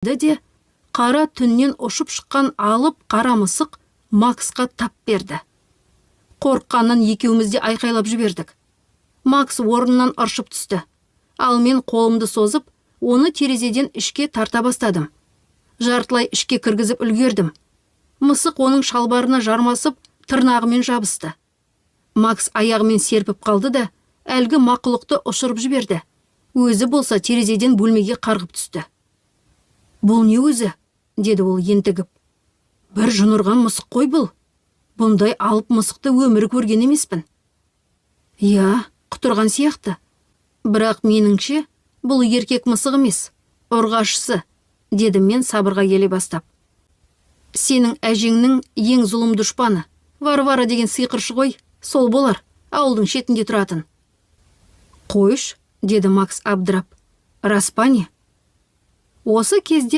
де қара түннен ұшып шыққан алып қара мысық Максқа тап берді. Қорыққаннан екеуміз де айқайлап жібердік. Макс орнынан ыршып түсті. Ал мен қолымды созып, оны терезеден ішке тарта бастадым. Жартылай ішке кіргізіп үлгердім. Мысық оның шалбарына жармасып, тырнағымен жабысты. Макс аяғымен серпіп қалды да, әлгі мақұлықты ұшырып жіберді. Өзі болса терезеден бөлмеге қарғып түсті. «Бұл не өзі?» деді ол ентігіп. «Бір жынырған мысық қой бұл. Бұндай алып мысықты өмірі көрген емеспін». «Я, құтырған сияқты. Бірақ меніңше, бұл еркек мысық емес, ұрғашысы», дедім мен сабырға келе бастап. «Сенің әжеңнің ең зұлым дұшпаны, Варвара деген сиқыршы ғой, сол болар, ауылдың шетінде тұратын». «Қойш», деді Макс абдырап. «Рас па не?» Осы кезде